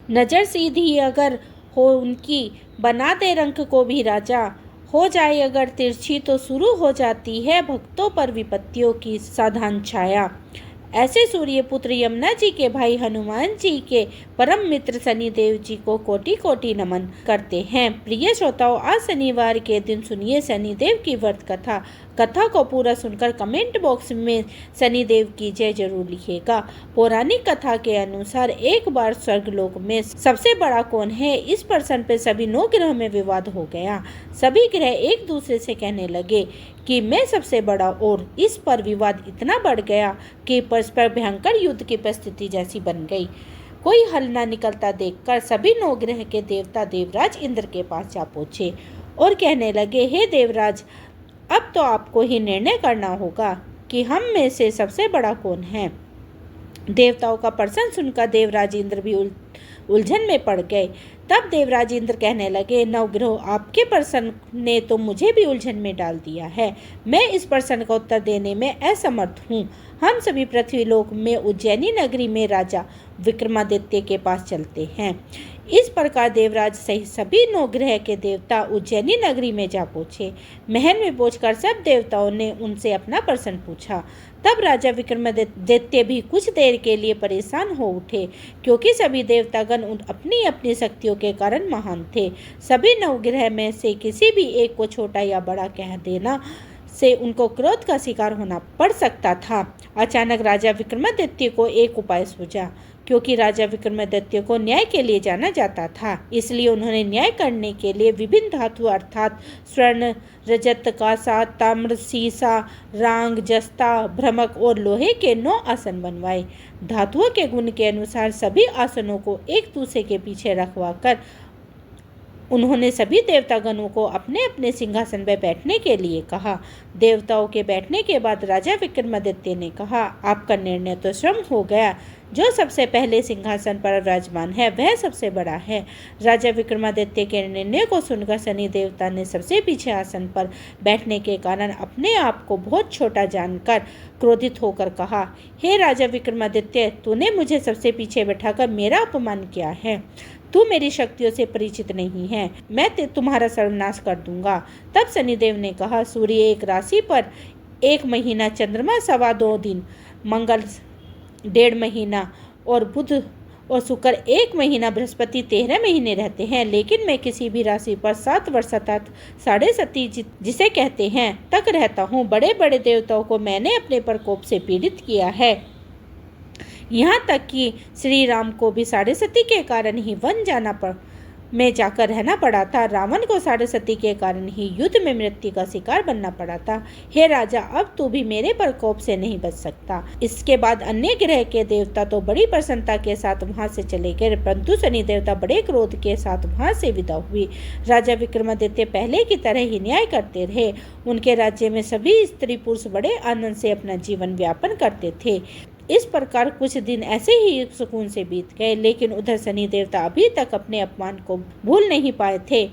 नज़र सीधी अगर हो उनकी, बना दे रंक को भी राजा। हो जाए अगर तिरछी तो शुरू हो जाती है भक्तों पर विपत्तियों की साधारण छाया। ऐसे सूर्यपुत्र यमुना जी के भाई हनुमान जी के परम मित्र शनिदेव जी को कोटि कोटि नमन करते हैं। प्रिय श्रोताओं, आज शनिवार के दिन सुनिए शनिदेव की व्रत कथा। कथा को पूरा सुनकर कमेंट बॉक्स में शनिदेव की जय जरूर लिखिएगा। पौराणिक कथा के अनुसार एक बार स्वर्गलोक में सबसे बड़ा कौन है, इस प्रश्न पे सभी 9 ग्रह में विवाद हो गया। सभी ग्रह एक दूसरे से कहने लगे कि मैं सबसे बड़ा, और इस पर विवाद इतना बढ़ गया कि परस्पर भयंकर युद्ध की परिस्थिति जैसी बन गई। कोई हल न निकलता देखकर सभी 9 ग्रह के देवता देवराज इंद्र के पास जा पहुंचे और कहने लगे, हे देवराज, अब तो आपको ही निर्णय करना होगा कि हम में से सबसे बड़ा कौन है। देवताओं का प्रश्न सुनकर देवराज इंद्र भी उलझन में पड़ गए। तब देवराज इंद्र कहने लगे, नवग्रह, आपके प्रश्न ने तो मुझे भी उलझन में डाल दिया है। मैं इस प्रश्न का उत्तर देने में असमर्थ हूँ। हम सभी पृथ्वीलोक में उज्जैनी नगरी में राजा विक्रमादित्य के पास चलते हैं। इस प्रकार देवराज सहित सभी 9 ग्रह के देवता उज्जैनी नगरी में जा पहुंचे। महल में पहुंचकर सब देवताओं ने उनसे अपना प्रश्न पूछा। तब राजा विक्रमादित्य भी कुछ देर के लिए परेशान हो उठे, क्योंकि सभी देवतागण अपनी अपनी शक्तियों के कारण महान थे। सभी 9 ग्रह में से किसी भी एक को छोटा या बड़ा कह देना से उनको क्रोध का शिकार होना पड़ सकता था। अचानक राजा विक्रमादित्य को एक उपाय सूझा। क्योंकि राजा विक्रमादित्य को न्याय के लिए जाना जाता था, इसलिए उन्होंने न्याय करने के लिए विभिन्न धातु अर्थात स्वर्ण, रजत, कांसा, ताम्र, सीसा, रांग, जस्ता, भ्रमक और लोहे के 9 आसन बनवाए। धातुओं के गुण के अनुसार सभी आसनों को एक दूसरे के पीछे रखवा कर उन्होंने सभी देवतागणों को अपने अपने सिंहासन पर बैठने के लिए कहा। देवताओं के बैठने के बाद राजा विक्रमादित्य ने कहा, आपका निर्णय तो श्रम हो गया। जो सबसे पहले सिंहासन पर विराजमान है वह सबसे बड़ा है। राजा विक्रमादित्य के निर्णय को सुनकर शनि देवता ने सबसे पीछे आसन पर बैठने के कारण अपने आप को बहुत छोटा जानकर क्रोधित होकर कहा, हे राजा विक्रमादित्य, तूने मुझे सबसे पीछे बैठाकर मेरा अपमान किया है। तू मेरी शक्तियों से परिचित नहीं है। मैं तुम्हारा सर्वनाश कर दूंगा। तब शनिदेव ने कहा, सूर्य एक राशि पर 1 महीना, चंद्रमा 2.25 दिन, मंगल 1.5 महीना और बुध और शुक्र 1 महीना, बृहस्पति 13 महीने रहते हैं। लेकिन मैं किसी भी राशि पर 7 वर्ष अर्थात 7.5 जिसे कहते हैं तक रहता हूँ। बड़े बड़े देवताओं को मैंने अपने प्रकोप से पीड़ित किया है। यहाँ तक कि श्री राम को भी 7.5 के कारण ही वन में जाकर रहना पड़ा था। रावण को 7.5 के कारण ही युद्ध में मृत्यु का शिकार बनना पड़ा था। हे राजा, अब तू भी मेरे प्रकोप से नहीं बच सकता। इसके बाद अन्य ग्रह के देवता तो बड़ी प्रसन्नता के साथ वहां से चले गए, परंतु शनि देवता बड़े क्रोध के साथ वहां से विदा हुए। राजा विक्रमादित्य पहले की तरह ही न्याय करते रहे। उनके राज्य में सभी स्त्री पुरुष बड़े आनंद से अपना जीवन व्यापन करते थे। इस प्रकार कुछ दिन ऐसे ही सुकून से बीत गए, लेकिन उधर शनि देवता अभी तक अपने अपमान को भूल नहीं पाए थे।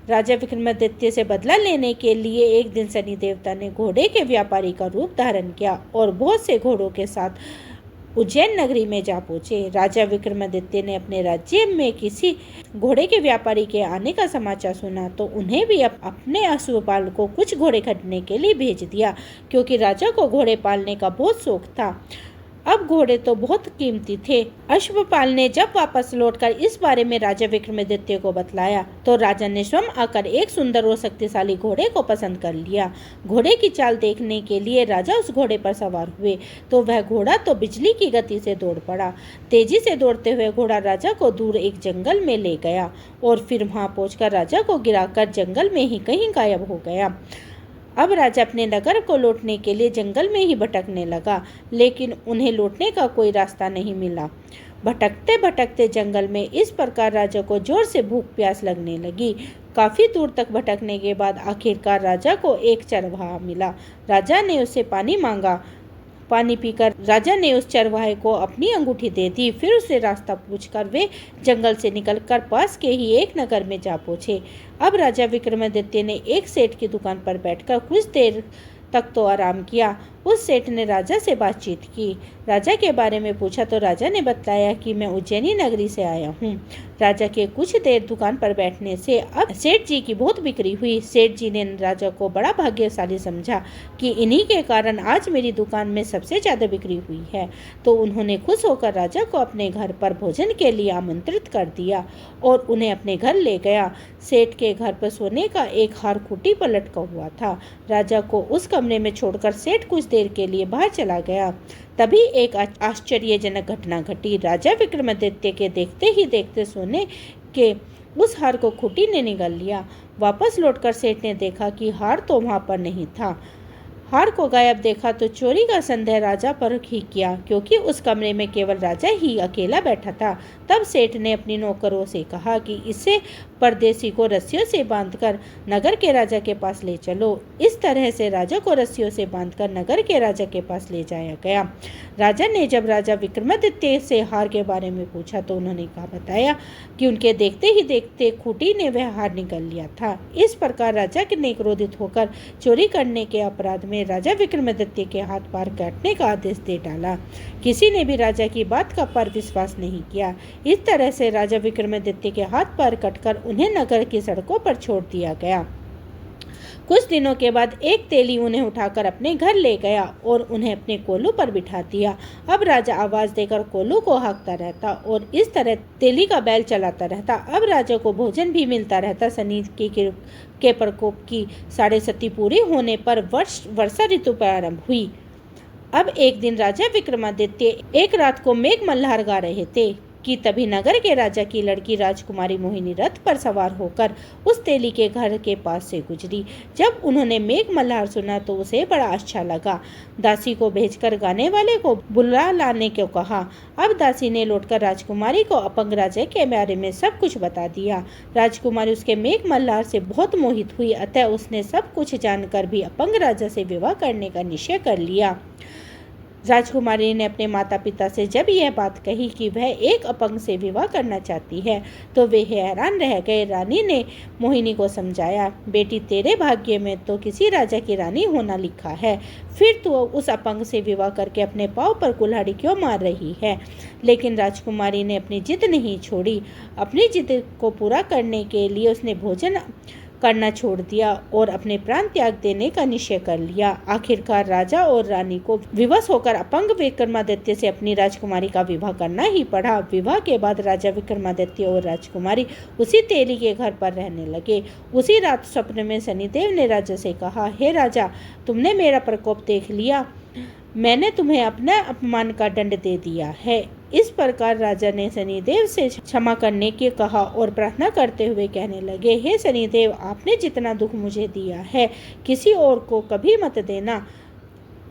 राजा विक्रमादित्य से बदला लेने के लिए एक दिन शनि देवता ने घोड़े के व्यापारी का रूप धारण किया और बहुत से घोड़ों के साथ उज्जैन नगरी में जा पहुंचे। राजा विक्रमादित्य ने अपने राज्य में किसी घोड़े के व्यापारी के आने का समाचार सुना तो उन्हें भी अपने अश्वपाल को कुछ घोड़े खरीदने के लिए भेज दिया, क्योंकि राजा को घोड़े पालने का बहुत शौक था। अब घोड़े तो बहुत कीमती थे। अश्वपाल ने जब वापस लौटकर इस बारे में राजा विक्रमादित्य को बतलाया तो राजा ने स्वयं आकर एक सुंदर और शक्तिशाली घोड़े को पसंद कर लिया। घोड़े की चाल देखने के लिए राजा उस घोड़े पर सवार हुए तो वह घोड़ा तो बिजली की गति से दौड़ पड़ा। तेजी से दौड़ते हुए घोड़ा राजा को दूर एक जंगल में ले गया और फिर वहां पहुंचकर राजा को गिराकर जंगल में ही कहीं गायब हो गया। अब राजा अपने नगर को लौटने के लिए जंगल में ही भटकने लगा, लेकिन उन्हें लौटने का कोई रास्ता नहीं मिला। भटकते भटकते जंगल में इस प्रकार राजा को जोर से भूख प्यास लगने लगी। काफी दूर तक भटकने के बाद आखिरकार राजा को एक चरवाहा मिला। राजा ने उससे पानी मांगा। पानी पीकर राजा ने उस चरवाहे को अपनी अंगूठी दे दी। फिर उससे रास्ता पूछकर वे जंगल से निकलकर पास के ही एक नगर में जा पहुंचे। अब राजा विक्रमादित्य ने एक सेठ की दुकान पर बैठकर कुछ देर तक तो आराम किया। उस सेठ ने राजा से बातचीत की, राजा के बारे में पूछा तो राजा ने बताया कि मैं उज्जैनी नगरी से आया हूँ। राजा के कुछ देर दुकान पर बैठने से अब सेठ जी की बहुत बिक्री हुई। सेठ जी ने राजा को बड़ा भाग्यशाली समझा कि इन्हीं के कारण आज मेरी दुकान में सबसे ज़्यादा बिक्री हुई है। तो उन्होंने खुश होकर राजा को अपने घर पर भोजन के लिए आमंत्रित कर दिया और उन्हें अपने घर ले गया। सेठ के घर पर सोने का एक हार खूंटी पर लटका हुआ था। राजा को उस कमरे में छोड़कर सेठ कुछ देर के लिए बाहर चला गया। तभी एक आश्चर्यजनक घटना घटी। राजा विक्रमादित्य के देखते ही देखते सोने के उस हार को खूंटी ने निगल लिया। वापस लौटकर सेठ ने देखा कि हार तो वहाँ पर नहीं था। हार को गायब देखा तो चोरी का संदेह राजा पर ही किया, क्योंकि उस कमरे में केवल राजा ही अकेला बैठा था। तब सेठ ने अपनी नौकरों से कहा कि इसे परदेसी को रस्सियों से बांधकर नगर के राजा के पास ले चलो। इस तरह से राजा को रस्सियों से बांधकर नगर के राजा के पास ले जाया गया। राजा ने जब राजा विक्रमादित्य से हार के बारे में पूछा तो उन्होंने बताया कि उनके देखते ही देखते खूंटी ने वह हार निकाल लिया था। इस प्रकार राजा ने क्रोधित होकर चोरी करने के अपराध में राजा विक्रमादित्य के हाथ पार काटने का आदेश दे डाला। किसी ने भी राजा की बात का पर विश्वास नहीं किया। इस तरह से राजा विक्रमादित्य के हाथ पार कटकर उन्हें नगर की सड़कों पर छोड़ दिया गया। कुछ दिनों के बाद एक तेली उन्हें उठाकर अपने घर ले गया और उन्हें अपने कोल्हू पर बिठा दिया। अब राजा आवाज देकर कोल्हू को हाँकता रहता और इस तरह तेली का बैल चलाता रहता। अब राजा को भोजन भी मिलता रहता। शनि के प्रकोप की 7.5 पूरी होने पर वर्षा ऋतु प्रारंभ हुई। अब एक दिन राजा विक्रमादित्य एक रात को मेघ मल्हार गा रहे थे कि तभी नगर के राजा की लड़की राजकुमारी मोहिनी रथ पर सवार होकर उस तेली के घर के पास से गुजरी। जब उन्होंने मेघ मल्हार सुना तो उसे बड़ा अच्छा लगा। दासी को भेजकर गाने वाले को बुला लाने को कहा। अब दासी ने लौटकर राजकुमारी को अपंग राजा के बारे में सब कुछ बता दिया। राजकुमारी उसके मेघ मल्हार से बहुत मोहित हुई, अतः उसने सब कुछ जानकर भी अपंग राजा से विवाह करने का निश्चय कर लिया। राजकुमारी ने अपने माता पिता से जब यह बात कही कि वह एक अपंग से विवाह करना चाहती है तो वे हैरान रह गए। रानी ने मोहिनी को समझाया, बेटी तेरे भाग्य में तो किसी राजा की रानी होना लिखा है, फिर तो उस अपंग से विवाह करके अपने पाँव पर कुल्हाड़ी क्यों मार रही है। लेकिन राजकुमारी ने अपनी जिद नहीं छोड़ी। अपनी जिद को पूरा करने के लिए उसने भोजन करना छोड़ दिया और अपने प्राण त्याग देने का निश्चय कर लिया। आखिरकार राजा और रानी को विवश होकर अपंग विक्रमादित्य से अपनी राजकुमारी का विवाह करना ही पड़ा। विवाह के बाद राजा विक्रमादित्य और राजकुमारी उसी तेली के घर पर रहने लगे। उसी रात स्वप्न में शनिदेव ने राजा से कहा, हे राजा, तुमने मेरा प्रकोप देख लिया, मैंने तुम्हें अपना अपमान का दंड दे दिया है। इस प्रकार राजा ने शनिदेव से क्षमा करने की कहा और प्रार्थना करते हुए कहने लगे, हे शनिदेव, आपने जितना दुख मुझे दिया है किसी और को कभी मत देना।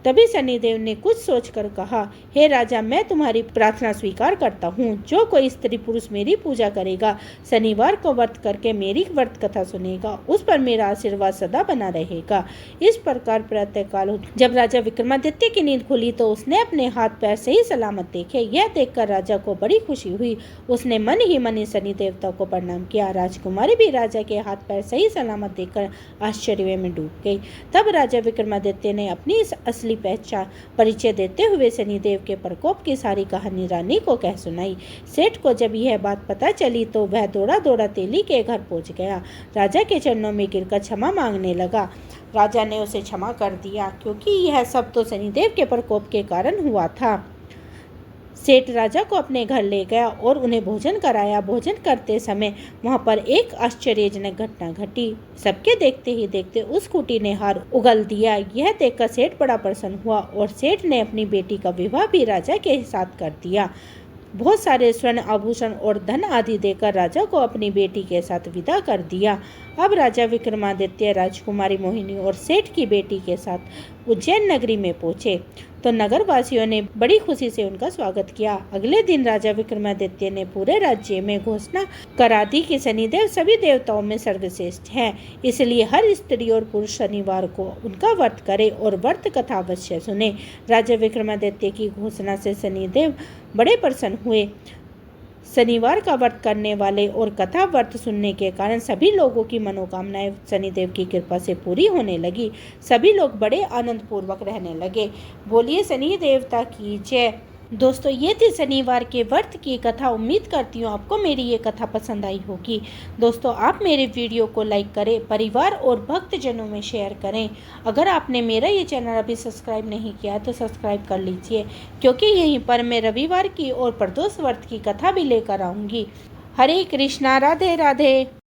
तभी शनिदेव ने कुछ सोचकर कहा, हे राजा, मैं तुम्हारी प्रार्थना स्वीकार करता हूँ। जो कोई स्त्री पुरुष मेरी पूजा करेगा, शनिवार को व्रत करके मेरी व्रत कथा सुनेगा, उस पर मेरा आशीर्वाद सदा बना रहेगा। इस प्रकार प्रातःकाल जब राजा विक्रमादित्य की नींद खुली तो उसने अपने हाथ पैर सही सलामत देखे। यह देखकर राजा को बड़ी खुशी हुई। उसने मन ही मन शनि देवता को प्रणाम किया। राजकुमारी भी राजा के हाथ पैर सही सलामत देखकर आश्चर्य में डूब गई। तब राजा विक्रमादित्य ने अपनी इस असली पहचान परिचय देते हुए शनिदेव के प्रकोप की सारी कहानी रानी को कह सुनाई। सेठ को जब यह बात पता चली तो वह दौड़ा दौड़ा तेली के घर पहुंच गया। राजा के चरणों में गिरकर क्षमा मांगने लगा। राजा ने उसे क्षमा कर दिया, क्योंकि यह सब तो शनिदेव के प्रकोप के कारण हुआ था। सेठ राजा को अपने घर ले गया और उन्हें भोजन कराया। भोजन करते समय वहां पर एक आश्चर्यजनक घटना घटी। सबके देखते ही देखते उस खूंटी ने हार उगल दिया। यह देखकर सेठ बड़ा प्रसन्न हुआ और सेठ ने अपनी बेटी का विवाह भी राजा के साथ कर दिया। बहुत सारे स्वर्ण आभूषण और धन आदि देकर राजा को अपनी बेटी के साथ विदा कर दिया। अब राजा विक्रमादित्य राजकुमारी मोहिनी और सेठ की बेटी के साथ उज्जैन नगरी में पहुंचे तो नगरवासियों ने बड़ी खुशी से उनका स्वागत किया। अगले दिन राजा विक्रमादित्य ने पूरे राज्य में घोषणा करा दी कि शनिदेव सभी देवताओं में सर्वश्रेष्ठ हैं, इसलिए हर स्त्री और पुरुष शनिवार को उनका व्रत करे और व्रत कथा अवश्य सुने। राजा विक्रमादित्य की घोषणा से शनिदेव बड़े प्रसन्न हुए। शनिवार का व्रत करने वाले और कथा व्रत सुनने के कारण सभी लोगों की मनोकामनाएं शनिदेव की कृपा से पूरी होने लगी। सभी लोग बड़े आनंद पूर्वक रहने लगे। बोलिए शनि देवता की जय। दोस्तों, ये थी शनिवार के व्रत की कथा। उम्मीद करती हूँ आपको मेरी ये कथा पसंद आई होगी। दोस्तों, आप मेरे वीडियो को लाइक करें, परिवार और भक्तजनों में शेयर करें। अगर आपने मेरा ये चैनल अभी सब्सक्राइब नहीं किया तो सब्सक्राइब कर लीजिए, क्योंकि यहीं पर मैं रविवार की और प्रदोष व्रत की कथा भी लेकर आऊँगी। हरे कृष्णा, राधे राधे।